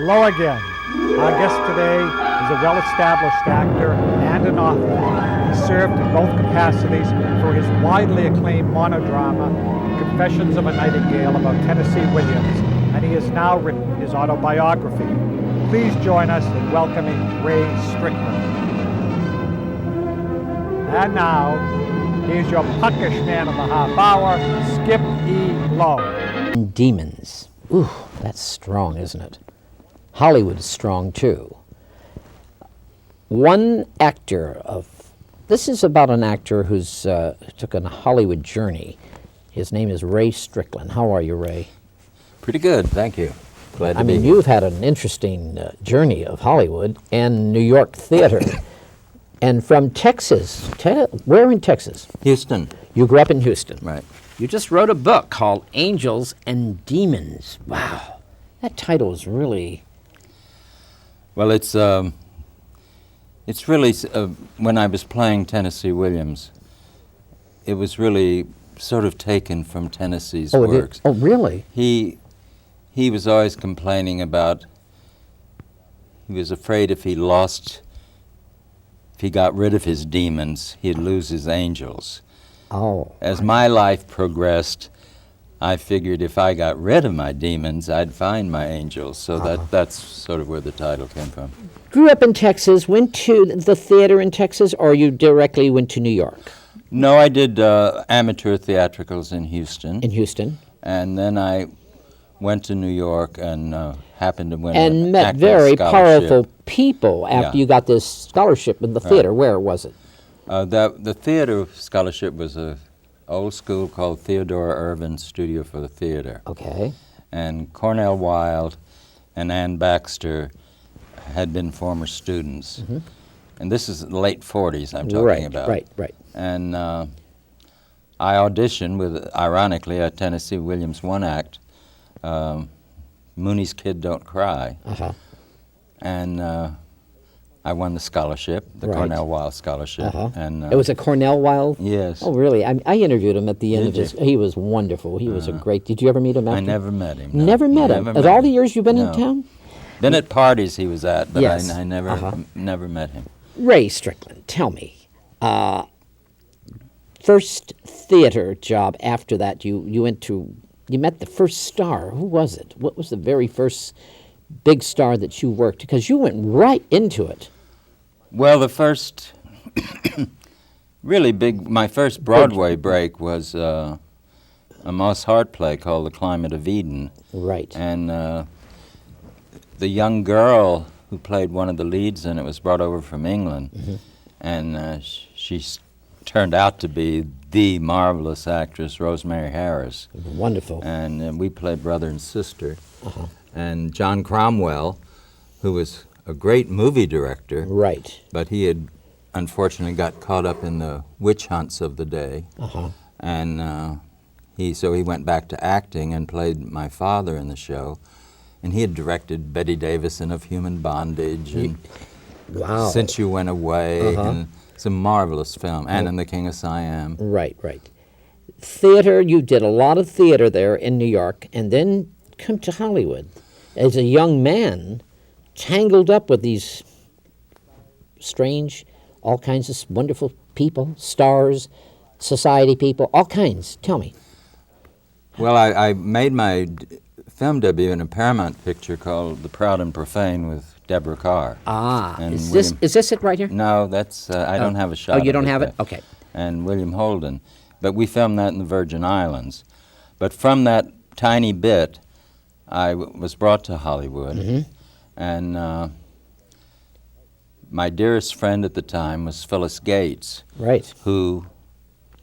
Hello again. Our guest today is a well-established actor and an author. He served in both capacities for his widely acclaimed monodrama, Confessions of a Nightingale, about Tennessee Williams, and he has now written his autobiography. Please join us in welcoming Ray Stricklyn. And now, here's your puckish man of the half hour, Skip E. Lowe. Demons. Ooh, that's strong, isn't it? Hollywood is strong, too. One actor of... This is about an actor who's took a Hollywood journey. His name is Ray Stricklyn. How are you, Ray? Pretty good, thank you. Glad to be here. You've had an interesting journey of Hollywood and New York theater. And from Texas. Where in Texas? Houston. You grew up in Houston. Right. You just wrote a book called Angels and Demons. Wow. That title is really... Well, it's really, when I was playing Tennessee Williams, it was really sort of taken from Tennessee's works. Oh, really? He was always complaining about, he was afraid if he got rid of his demons, he'd lose his angels. Oh. As my life progressed, I figured if I got rid of my demons, I'd find my angels. So that's sort of where the title came from. Grew up in Texas, went to the theater in Texas, or you directly went to New York? No, I did amateur theatricals in Houston. In Houston. And then I went to New York and happened to win and an met acting very scholarship. powerful people after you got this scholarship in the theater. Where was it? The theater scholarship was a old school called Theodore Irvin Studio for the Theater. Okay. And Cornell Wilde and Ann Baxter had been former students. Mm-hmm. And this is the late 40s I'm talking about. Right. And I auditioned with, ironically, a Tennessee Williams one-act, Mooney's Kid Don't Cry. Uh-huh. And I won the scholarship, the Cornell Wilde scholarship. Uh-huh. And it was a Cornell Wilde? Yes. Oh, really? I interviewed him at the end of his... He was wonderful. He was a great... Did you ever meet him after? I never met him. No. Never met him? At all the years you've been in town? Been at parties he was at, but yes. I never met him. Ray Stricklyn, tell me, first theater job after that, you met the first star. Who was it? What was the very first big star that you worked? Because you went right into it. Well, the first really big, my first Broadway break was a Moss Hart play called The Climate of Eden. Right. And the young girl who played one of the leads in it was brought over from England. Mm-hmm. And she turned out to be the marvelous actress, Rosemary Harris. Wonderful. And we played brother and sister. Uh-huh. And John Cromwell, who was a great movie director. Right. But he had unfortunately got caught up in the witch hunts of the day. Uh-huh. And he went back to acting and played my father in the show. And he had directed Bette Davis in Of Human Bondage and wow. Since You Went Away. And it's a marvelous film. Anne and the King of Siam. Right. Theater, you did a lot of theater there in New York, and then come to Hollywood. As a young man, tangled up with these strange, all kinds of wonderful people, stars, society people, all kinds. Tell me. Well, I made my film debut in a Paramount picture called The Proud and Profane with Deborah Carr. And is this it right here? No, that's I don't have a shot. Oh, you don't have it? There. Okay. And William Holden, but we filmed that in the Virgin Islands. But from that tiny bit, I was brought to Hollywood, and my dearest friend at the time was Phyllis Gates, right? Who,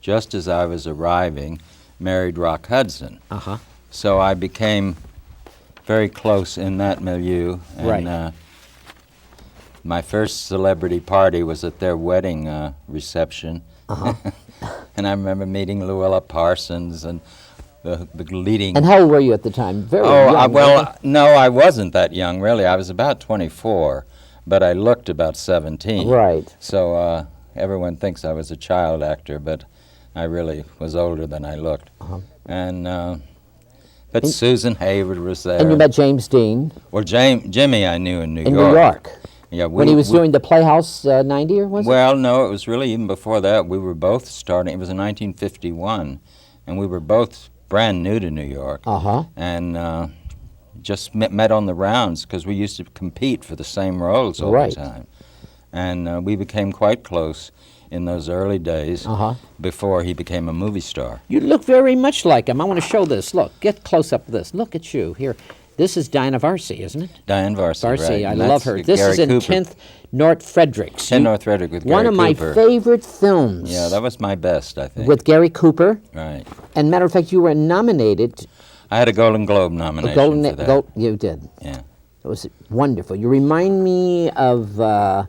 just as I was arriving, married Rock Hudson. Uh-huh. So I became very close in that milieu, and my first celebrity party was at their wedding reception. Uh-huh. And I remember meeting Luella Parsons and the leading... And how old were you at the time? Very young. Well, no, I wasn't that young, really. I was about 24, but I looked about 17. Right. So everyone thinks I was a child actor, but I really was older than I looked. Uh-huh. And But Susan Hayward was there. And you met James Dean Well, Jimmy I knew in New in York. New York. Yeah, When he was doing the Playhouse 90, or was it? Well, no, it was really even before that. We were both starting. It was in 1951, and we were both brand new to New York. Uh-huh. And just met on the rounds because we used to compete for the same roles all Right. the time. And we became quite close in those early days before he became a movie star. You look very much like him. I want to show this. Look, get close up to this. Look at you here. This is Diana Varsi, isn't it? Diane Varsi, Varsi, right. I And love that's her. This Gary is in Cooper. 10th North Fredericks. 10 North Frederick with Gary One of my Cooper. favorite films. Yeah, that was my best, I think. With Gary Cooper. Right. And matter of fact, you were nominated. I had a Golden Globe nomination for that. You did. Yeah. It was wonderful. You remind me of a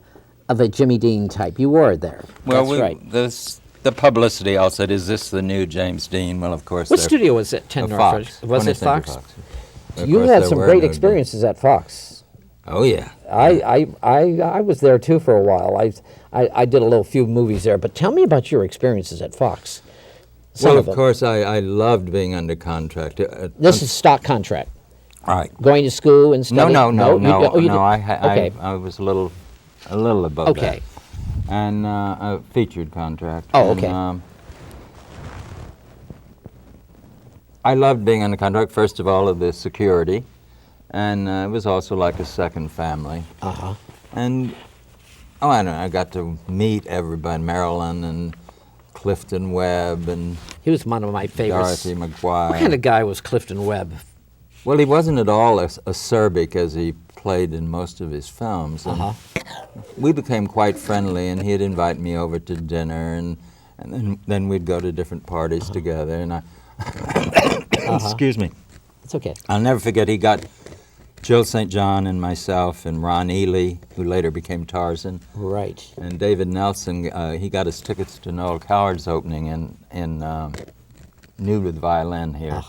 Jimmy Dean type. You were there. Well, That's right. the publicity all said, is this the new James Dean? Well, of course. What studio was it? 10 North Fox. Fredericks? Was it 20th Century Fox? Of You course, had there some were great no- experiences at Fox. Oh, yeah. I was there too for a while. I did a few movies there. But tell me about your experiences at Fox. Some Well, of of them. course, I loved being under contract. This is stock contract. Right. Going to school and No, studying. no, no, no, you did- no. Okay. I was a little above Okay. that. And a featured contract. Oh, And, okay. I loved being under contract, first of all, of the security, and it was also like a second family. Uh-huh. And, I don't know, I got to meet everybody, Marilyn and Clifton Webb and He was one of my favorites. Dorothy McGuire. What kind of guy was Clifton Webb? Well, he wasn't at all acerbic as he played in most of his films. And we became quite friendly, and he'd invite me over to dinner, and then we'd go to different parties together. And excuse me. It's okay. I'll never forget, he got Jill St. John and myself and Ron Ely, who later became Tarzan, Right. and David Nelson. He got us tickets to Noel Coward's opening in Nude with Violin here.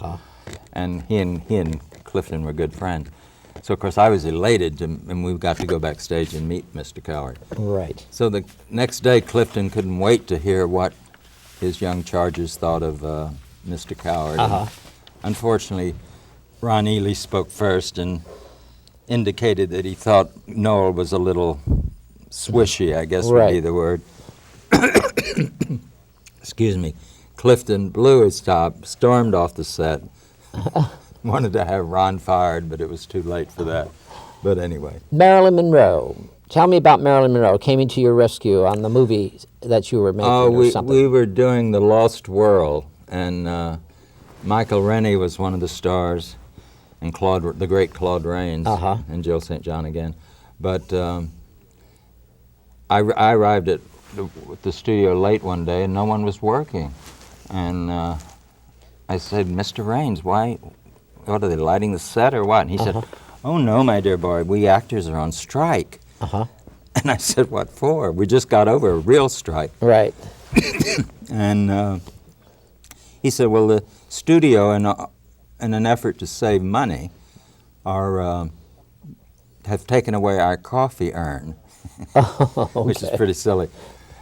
And he and Clifton were good friends. So, of course, I was elated, and we got to go backstage and meet Mr. Coward. Right. So the next day, Clifton couldn't wait to hear what his young charges thought of Mr. Coward. And unfortunately, Ron Ely spoke first and indicated that he thought Noel was a little swishy, I guess would be Right. the word. Excuse me. Clifton blew his top, stormed off the set, wanted to have Ron fired, but it was too late for that. But anyway. Marilyn Monroe. Tell me about Marilyn Monroe. Came into your rescue on the movie that you were making or something. We were doing The Lost World, and Michael Rennie was one of the stars, and the great Claude Rains, and Jill St. John again. But I arrived at the studio late one day, and no one was working. And I said, Mr. Rains, what are they, lighting the set or what? And he said, oh, no, my dear boy, we actors are on strike. And I said, what for? We just got over a real strike. Right. And he said, well, the studio, in an effort to save money, have taken away our coffee urn, which is pretty silly.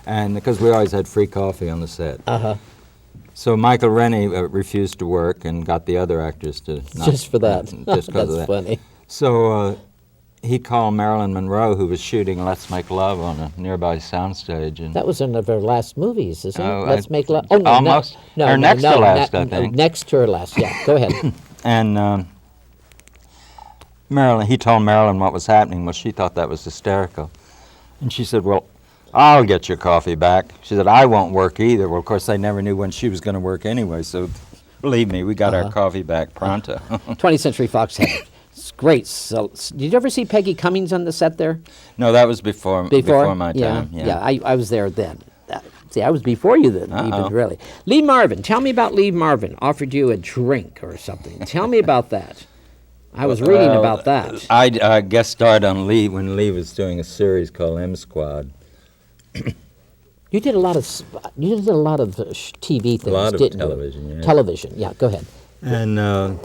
And because we always had free coffee on the set. So Michael Rennie refused to work and got the other actors to not. Just for that. Just 'cause That's of that. funny. So he called Marilyn Monroe, who was shooting Let's Make Love on a nearby soundstage. And That was one of her last movies, isn't Oh, it? Let's I- Make Love. Oh, no, almost. No, Or no, next to no, last, no, I think. Next to her last, yeah. Go ahead. And he told Marilyn what was happening. Well, she thought that was hysterical. And she said, well, I'll get your coffee back. She said, I won't work either. Well, of course, they never knew when she was going to work anyway, so believe me, we got our coffee back pronto. 20th Century Fox had it's great. So, did you ever see Peggy Cummings on the set there? No, that was before my time. Yeah, I was there then. See, I was before you then, Uh-oh. even really. Lee Marvin, tell me about Lee Marvin. Offered you a drink or something. Tell me about that. I was reading about that. I guest starred on Lee when Lee was doing a series called M Squad. You did a lot of TV things, A lot of didn't television, you? yeah. Television, yeah. Go ahead. And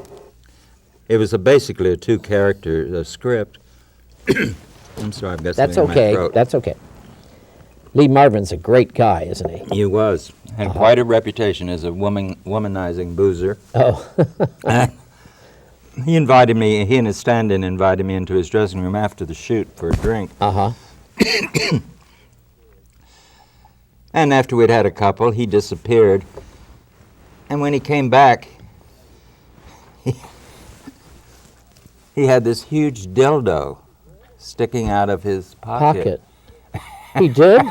it was basically a two-character script. I'm sorry, I've got That's something in my okay. throat. That's okay. Lee Marvin's a great guy, isn't he? He was. Had quite a reputation as a womanizing boozer. Oh, he and his stand-in invited me into his dressing room after the shoot for a drink. Uh-huh. And after we'd had a couple, he disappeared. And when he came back, he had this huge dildo sticking out of his pocket. He did?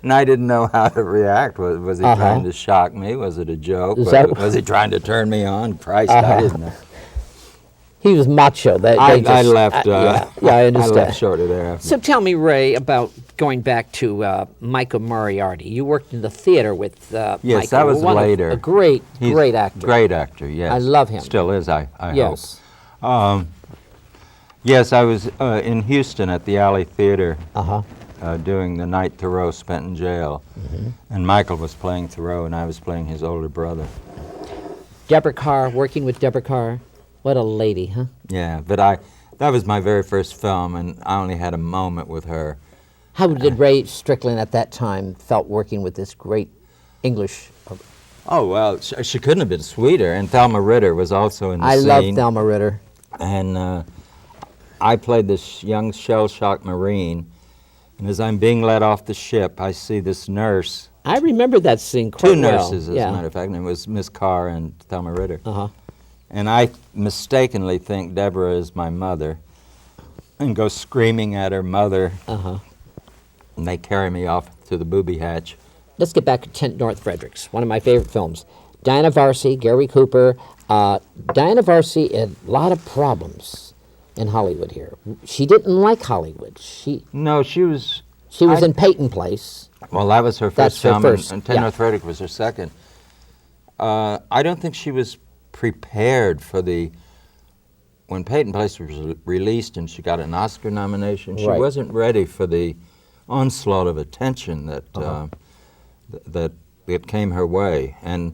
And I didn't know how to react. Was he trying to shock me? Was it a joke? Was he trying to turn me on? Christ, I didn't know. He was macho. I left. Yeah, I understand. I left shortly thereafter. So tell me, Ray, about going back to Michael Moriarty. You worked in the theater with Michael. Yes, that was later. A great actor. Great actor, yes. I love him. Still is, I Yes. hope. Yes, I was in Houston at the Alley Theater doing the night Thoreau spent in jail. And Michael was playing Thoreau, and I was playing his older brother. Deborah Carr, working with Deborah Carr. What a lady, huh? Yeah, but that was my very first film, and I only had a moment with her. How did Ray Stricklyn at that time felt working with this great English? Oh, well, she couldn't have been sweeter, and Thelma Ritter was also in the scene. I love Thelma Ritter. And I played this young shell-shocked Marine, and as I'm being let off the ship, I see this nurse. I remember that scene quite well. Two nurses, as a matter of fact, and it was Miss Carr and Thelma Ritter. And I mistakenly think Deborah is my mother and go screaming at her mother. And they carry me off to the booby hatch. Let's get back to Tent North Fredericks, one of my favorite films. Diana Varsi, Gary Cooper. Diana Varsi had a lot of problems in Hollywood here. She didn't like Hollywood. No, she was in Peyton Place. Well, that was her first film, and Tent yeah. North Frederick was her second. I don't think she was prepared for when Peyton Place was released and she got an Oscar nomination, she wasn't ready for the onslaught of attention that came her way. And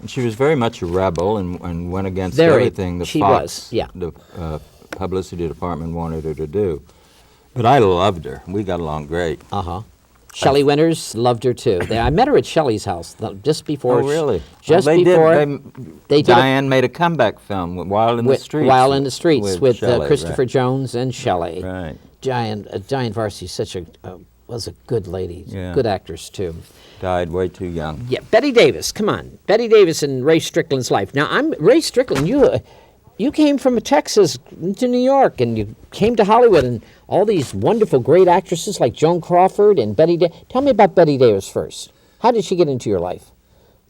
she was very much a rebel and went against everything the the publicity department wanted her to do. But I loved her. We got along great. Shelley Winters loved her too. I met her at Shelley's house just before. Oh, really? Diane made a comeback film, Wild in the Streets. Wild in the Streets with Shelley, Christopher Jones and Shelley. Right. Diane Varsi was a good lady. Yeah. Good actress too. Died way too young. Yeah, Betty Davis. Come on, Betty Davis in Ray Stricklyn's life. Now, Ray Stricklyn. You came from Texas to New York, and you came to Hollywood, and all these wonderful, great actresses like Joan Crawford and Betty Davis. Tell me about Betty Davis first. How did she get into your life?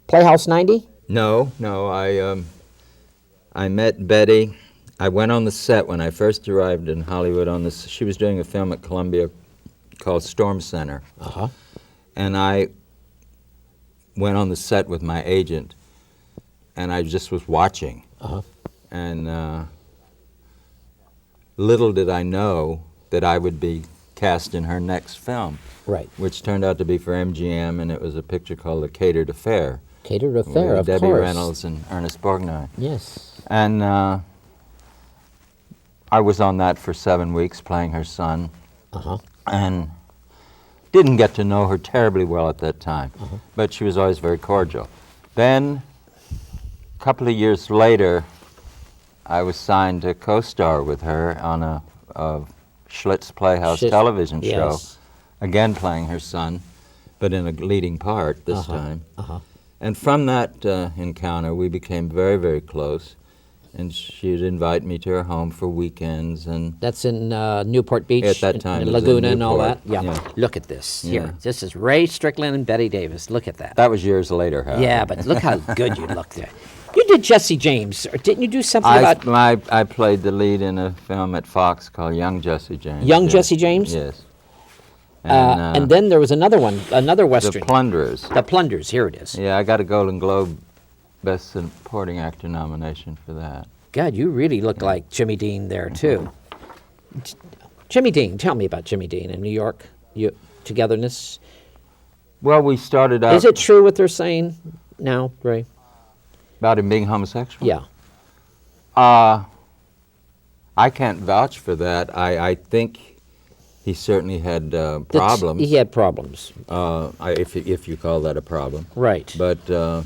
Playhouse 90? No. I met Betty. I went on the set when I first arrived in Hollywood. She was doing a film at Columbia called Storm Center. And I went on the set with my agent, and I just was watching. And little did I know that I would be cast in her next film, which turned out to be for MGM, and it was a picture called The Catered Affair. Catered Affair, with of Debbie course. Reynolds and Ernest Borgnine. Yes. And I was on that for 7 weeks playing her son, and didn't get to know her terribly well at that time, but she was always very cordial. Then, a couple of years later, I was signed to co-star with her on a Schlitz Playhouse television show, again playing her son, but in a leading part this time. And from that encounter, we became very, very close, and she'd invite me to her home for weekends. And that's in Newport Beach, at that time, and Laguna and all that. Yeah. Look at this here. This is Ray Stricklyn and Betty Davis. Look at that. That was years later, however. Yeah, but look how good you look there. You did Jesse James, or didn't you do something about... I played the lead in a film at Fox called Young Jesse James. Young Jesse James? Yes. And then there was another one, another Western. The Plunderers. The Plunderers, here it is. Yeah, I got a Golden Globe Best Supporting Actor nomination for that. God, you really look like Jimmy Dean there, too. Jimmy Dean, tell me about Jimmy Dean in New York, togetherness. Well, we started out... Is it true what they're saying now, Ray? About him being homosexual? Yeah. I can't vouch for that. I think he certainly had problems. He had problems. If you call that a problem. Right. But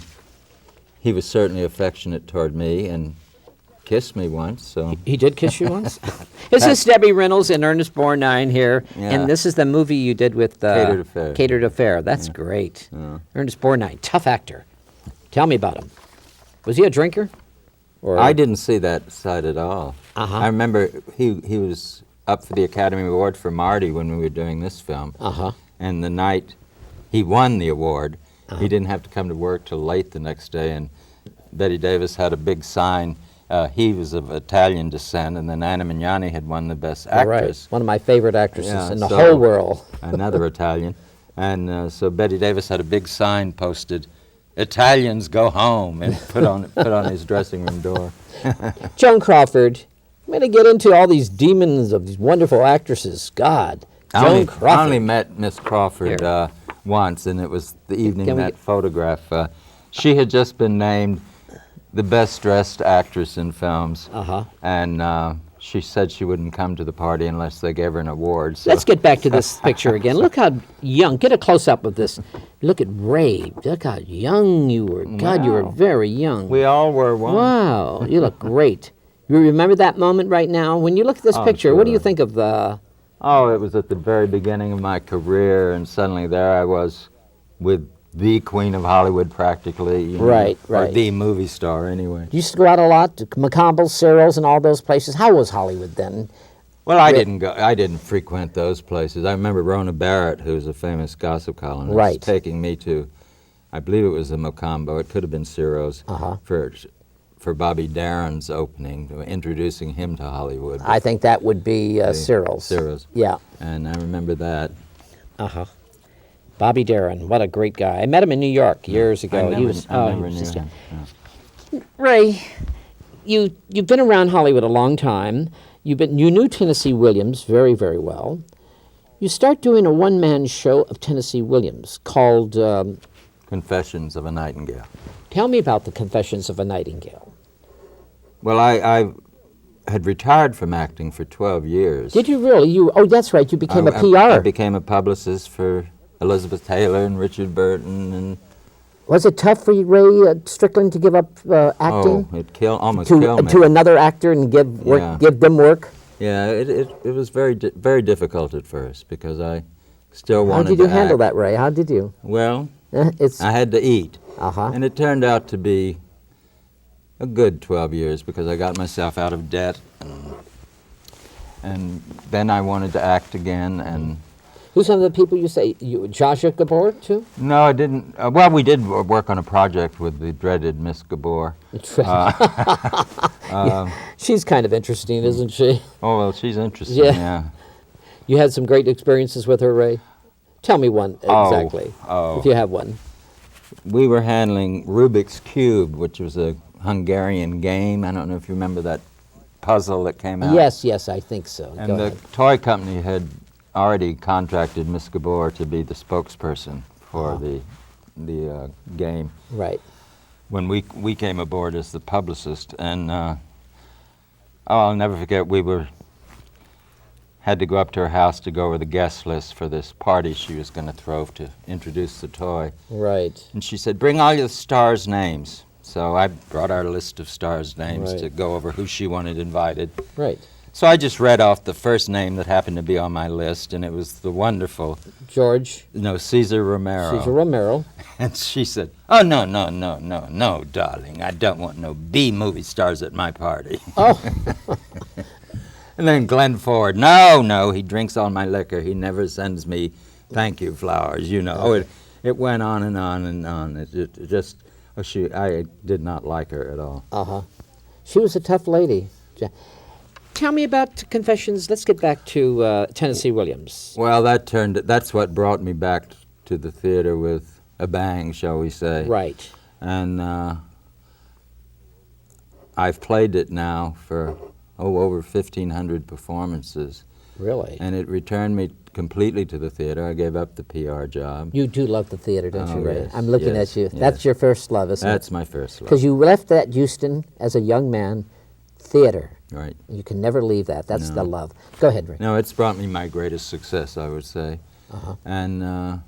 he was certainly affectionate toward me, and kissed me once, so. He did kiss you once? This is Debbie Reynolds and Ernest Borgnine here, Yeah. and this is the movie you did with Catered Affair. Catered Affair. That's great. Yeah. Ernest Borgnine, tough actor. Tell me about him. Was he a drinker? Or I didn't see that side at all. Uh-huh. I remember he was up for the Academy Award for Marty when we were doing this film. Uh-huh. And the night he won the award, he didn't have to come to work till late the next day, and Betty Davis had a big sign. He was of Italian descent, and then Anna Magnani had won the Best All right. Actress. One of my favorite actresses Yeah, in the so- whole world. Another Italian. And so Betty Davis had a big sign posted, "Italians go home," and put on his dressing room door. Joan Crawford. I'm going to get into all these demons of these wonderful actresses. God. Joan Crawford. I only met Miss Crawford Here. once, and it was the evening Can we that get- photograph. She had just been named the best dressed actress in films, Uh-huh. and she said she wouldn't come to the party unless they gave her an award. So. Let's get back to this picture again. Look how young. Get a close-up of this. Look at Ray. Look how young you were. God, you were Wow. very young. We all were one. Wow, you look great. You remember that moment right now? When you look at this Oh, picture, what do you sure. think of the... Oh, it was at the very beginning of my career, and suddenly there I was with the queen of Hollywood, practically. You know, Right, or right. the movie star, anyway. You used to go out a lot to McCombs, Cyril's, and all those places. How was Hollywood then? Well, I Yeah. didn't go. I didn't frequent those places. I remember Rona Barrett, who's a famous gossip columnist, Right. taking me to, I believe it was the Mocambo. It could have been Ciro's Uh-huh. for Bobby Darin's opening, introducing him to Hollywood. I think that would be Cyril's. Ciro's. Yeah. And I remember that. Uh-huh. Bobby Darin, what a great guy. I met him in New York years ago. I never, he was, I he never was knew just- him. No. Ray, you've been around Hollywood a long time. You knew Tennessee Williams very, very well. You start doing a one-man show of Tennessee Williams called, Confessions of a Nightingale. tell me about the Confessions of a Nightingale. Well, I had retired from acting for 12 years. Did you really? Oh, that's right. You became a I PR. became a publicist for Elizabeth Taylor and Richard Burton, and Was it tough for you, Ray Stricklyn to give up acting oh, it almost to killed me. to another actor and give work, Yeah. give them work? Yeah, it was very difficult at first because I still How wanted did you to handle act. that, Ray? How did you? Well, It's I had to eat, uh-huh. and it turned out to be a good 12 years because I got myself out of debt, and then I wanted to act again, and Who's some of the people you say? Joshua Gabor too? no, I didn't. Well, we did work on a project with the dreaded Miss Gabor. She's kind of interesting, isn't she? Oh, well, she's interesting, Yeah. yeah. You had some great experiences with her, Ray. Tell me one exactly, if you have one. We were handling Rubik's Cube, which was a Hungarian game. I don't know if you remember that puzzle that came out. Yes, I think so. And Go the ahead. toy company had already contracted Miss Gabor to be the spokesperson for the game. Right. When we came aboard as the publicist, and I'll never forget, had to go up to her house to go over the guest list for this party she was going to throw to introduce the toy. Right. And she said, "Bring all your stars' names." So I brought our list of stars' names Right. to go over who she wanted invited. Right. So I just read off the first name that happened to be on my list, and it was the wonderful, Cesar Romero. Cesar Romero. And she said, "Oh, no, darling. I don't want no B movie stars at my party." Oh. And then Glenn Ford, no, he drinks all my liquor. He never sends me thank you flowers, you know. Oh, it went on and on and on. It just, I did not like her at all. Uh-huh. She was a tough lady. Tell me about Confessions. Let's get back to Tennessee Williams. Well, that's what brought me back to the theater with a bang, shall we say. Right. And I've played it now for, over 1,500 performances. Really? And it returned me completely to the theater. I gave up the PR job. You do love the theater, don't you, Oh, Ray? yes, I'm looking yes, at you. yes. That's your first love, isn't it? That's my first love. Because you left that Houston as a young man, theater. Right. You can never leave that. That's No. the love. Go ahead, Ray. No, it's brought me my greatest success, I would say. Uh-huh. And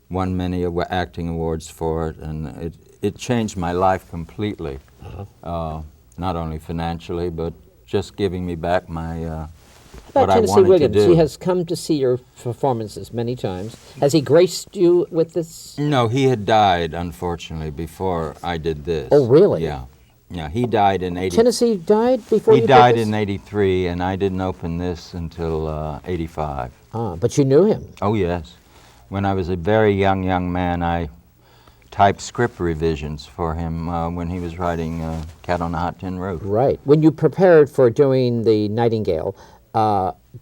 won many acting awards for it, and it changed my life completely. Uh-huh. not only financially, but just giving me back my About what I Tennessee wanted Williams, to do. he has come to see your performances many times. Has he graced you with this? No, he had died, unfortunately, before I did this. Oh, really? Yeah. Yeah, he died in 80. Tennessee died before He you died did this? in 83, and I didn't open this until 85. Ah, but you knew him. Oh, yes. When I was a very young man, I typed script revisions for him when he was writing Cat on a Hot Tin Roof. Right. When you prepared for doing the Nightingale,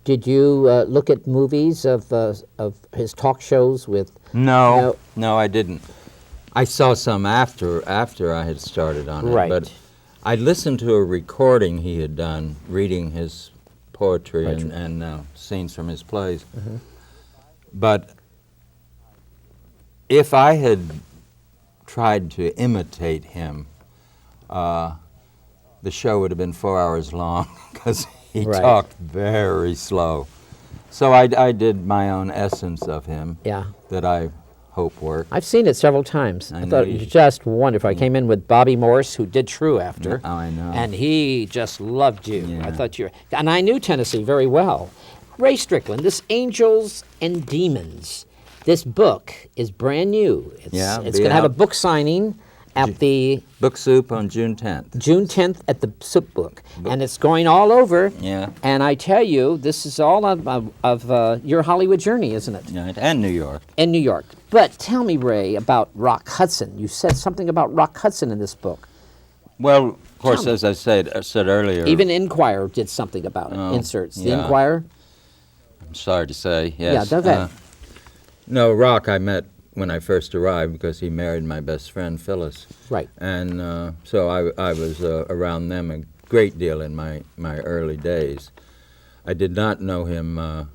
did you look at movies of his talk shows with? No, I didn't. I saw some after I had started on it. Right. But I listened to a recording he had done reading his poetry and scenes from his plays. Mm-hmm. But if I had tried to imitate him, the show would have been 4 hours long because he Right. talked very slow. So I did my own essence of him Yeah. that I hope worked. I've seen it several times. I I thought know it was you- just wonderful. I came in with Bobby Morse, who did True After. Oh, I know. And he just loved you. I Yeah. thought you were, and I knew Tennessee very well. Ray Stricklyn, this Angels and Demons, this book is brand new. It's, Yeah, it's be going to have a out. book signing at the Book Soup on June 10th. June 10th at the Soup Book. And it's going all over. Yeah. And I tell you, this is all of your Hollywood journey, isn't it? Yeah, and New York. In New York. But tell me, Ray, about Rock Hudson. You said something about Rock Hudson in this book. Well, of course, Tell me. as I said earlier, Even Inquirer did something about it. Oh, Inserts. The yeah. Inquirer? I'm sorry to say, yes. go ahead. No, Rock I met when I first arrived because he married my best friend, Phyllis. Right. And so I was around them a great deal in my early days. I did not know him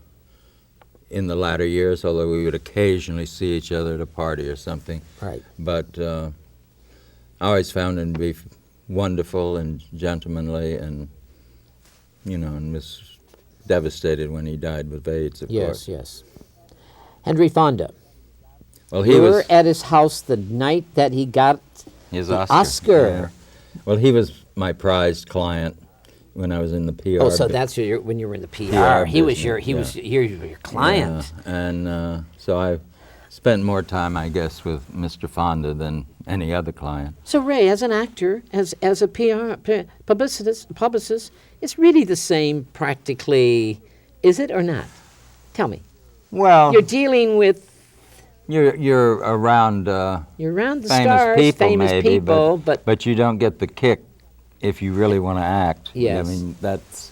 in the latter years, although we would occasionally see each other at a party or something. Right. But I always found him to be wonderful and gentlemanly, and and was devastated when he died with AIDS, of Yes, course. yes. Henry Fonda. Well, he You were was at his house the night that he got his the Oscar. Oscar. Yeah. Well, he was my prized client when I was in the PR. Oh, so bu- that's when you were in the PR. PR He was business, your client. Yeah, and so I spent more time, I guess, with Mr. Fonda than any other client. So Ray, as an actor, as a publicist, it's really the same practically, is it or not? Tell me. Well, You're dealing with you're around you're around the famous stars, people, famous maybe, people, but you don't get the kick if you really want to act. Yes. I mean that's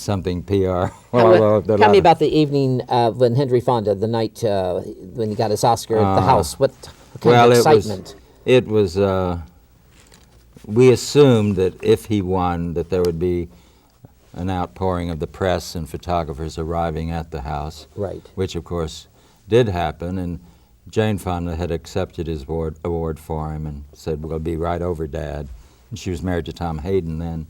something PR. tell me about the evening when Henry Fonda, the night when he got his Oscar at the house. What kind of excitement? It was. We assumed that if he won, that there would be an outpouring of the press and photographers arriving at the house. Right. Which, of course, did happen, and Jane Fonda had accepted his award for him and said, "We'll be right over, Dad." And she was married to Tom Hayden then.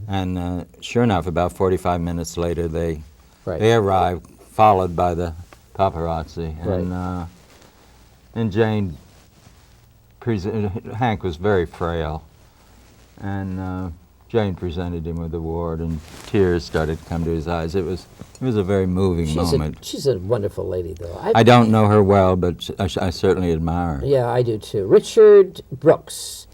And sure enough, about 45 minutes later, they arrived, followed by the paparazzi. Right. And Jane, Hank was very frail, and Jane presented him with the award, and tears started to come to his eyes. It was a very moving moment. She's a wonderful lady, though. I don't know her well, but I certainly admire her. Yeah, I do too. Richard Brooks,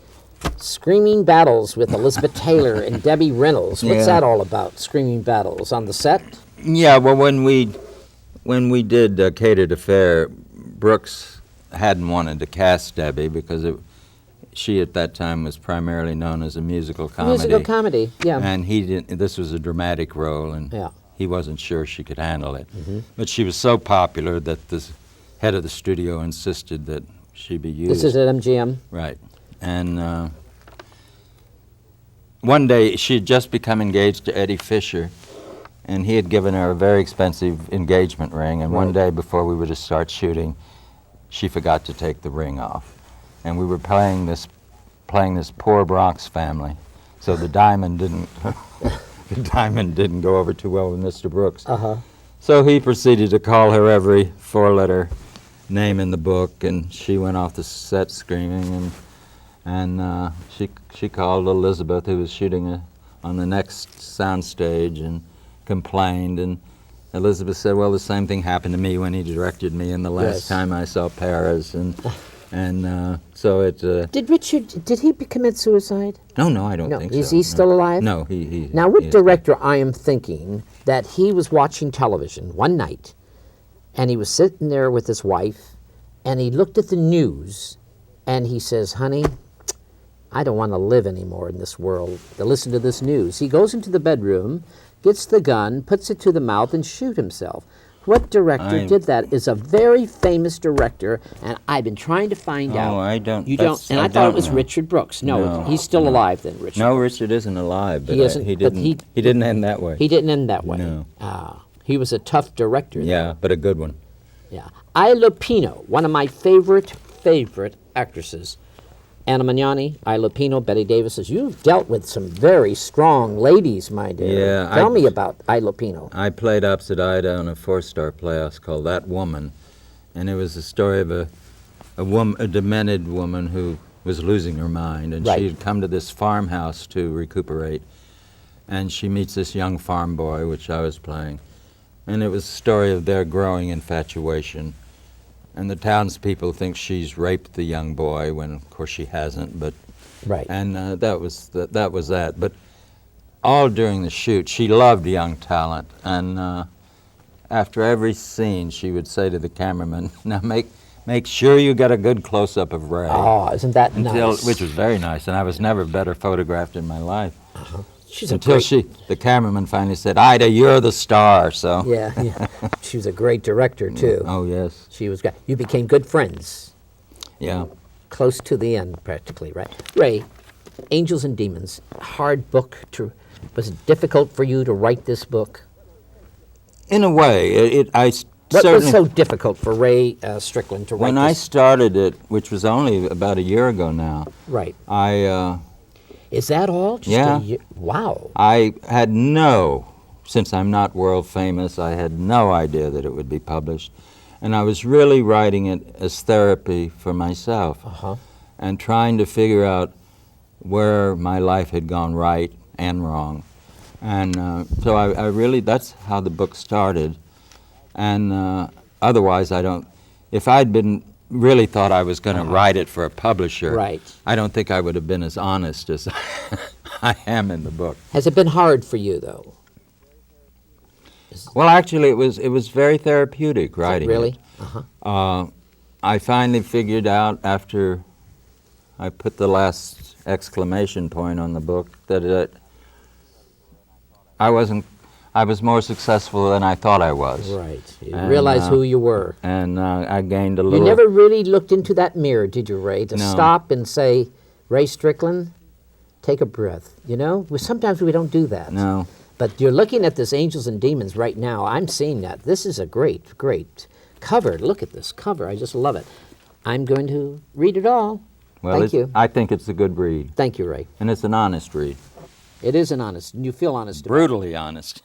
Screaming Battles with Elizabeth Taylor and Debbie Reynolds. What's Yeah. that all about? Screaming Battles on the set? Yeah, well, when we did Catered Affair, Brooks hadn't wanted to cast Debbie because she at that time was primarily known as a musical comedy. Musical comedy, yeah. And he didn't. This was a dramatic role, and Yeah. he wasn't sure she could handle it. But she was so popular that the head of the studio insisted that she be used. This is at MGM. Right. And one day she had just become engaged to Eddie Fisher, and he had given her a very expensive engagement ring. And one Right. day before we were to start shooting, she forgot to take the ring off. And we were playing this poor Bronx family, so the diamond didn't go over too well with Mr. Brooks. Uh-huh. So he proceeded to call her every four-letter name in the book, and she went off the set screaming, And she called Elizabeth, who was shooting on the next soundstage, and complained. And Elizabeth said, well, the same thing happened to me when he directed me in the last Yes. time I saw Paris. And so it... Did he commit suicide? No, I don't No. think Is so. he no. still alive? No, he... Now, with he- director, I am thinking that he was watching television one night, and he was sitting there with his wife, and he looked at the news, and he says, honey, I don't want to live anymore in this world to listen to this news. He goes into the bedroom, gets the gun, puts it to the mouth, and shoot himself. What director did that? Is a very famous director, and I've been trying to find out. Oh, I don't... You don't, that's- and I thought it was know. Richard Brooks. No, No, he's still no. alive then, Richard. No, Richard isn't alive, but He isn't, he but didn't. He didn't end that way. He didn't end that way. No. He was a tough director. Yeah, but a good one. Yeah. Ila Pino, one of my favorite actresses. Anna Magnani, Ila Pino, Betty Davis. You've dealt with some very strong ladies, my dear. Yeah, Tell me about Ila Pino. I played opposite Ida on a 4-star playhouse called That Woman, and it was the story of a demented woman who was losing her mind, and Right. she had come to this farmhouse to recuperate, and she meets this young farm boy, which I was playing, and it was a story of their growing infatuation. And the townspeople think she's raped the young boy when, of course, she hasn't. But Right. and that was that. But all during the shoot, she loved young talent. And after every scene, she would say to the cameraman, "Now make sure you get a good close-up of Ray." Oh, isn't that nice? Which was very nice. And I was never better photographed in my life. She's a Until great, the cameraman finally said, "Ida, you're the star." So. Yeah. She was a great director, too. Oh yes. She was great. You became good friends. Yeah. Close to the end, practically, right? Ray, Angels and Demons, hard book to... Was it difficult for you to write this book? In a way, What certainly. was so difficult for Ray Stricklyn to write When I this? started it, which was only about a year ago now, Right. I Is that all? Just Yeah. a year? Wow. I had since I'm not world famous, I had no idea that it would be published, and I was really writing it as therapy for myself, and trying to figure out where my life had gone right and wrong, and so I really, that's how the book started, and otherwise I don't. If I'd been really thought I was going to write it for a publisher, Right. I don't think I would have been as honest as I am in the book. Has it been hard for you, though? Well, actually, it was very therapeutic writing Really? it. Uh-huh. I finally figured out after I put the last exclamation point on the book that I was more successful than I thought I was. Right. You And, realize who you were. And I gained a You little... never really looked into that mirror, did you, Ray? To No. stop and say, Ray Stricklyn, take a breath. You know? Sometimes we don't do that. No. But you're looking at this Angels and Demons right now. I'm seeing that. This is a great, great cover. Look at this cover. I just love it. I'm going to read it all. Well, Thank you. I think it's a good read. Thank you, Ray. And it's an honest read. It is an honest. You feel honest about it. Brutally honest.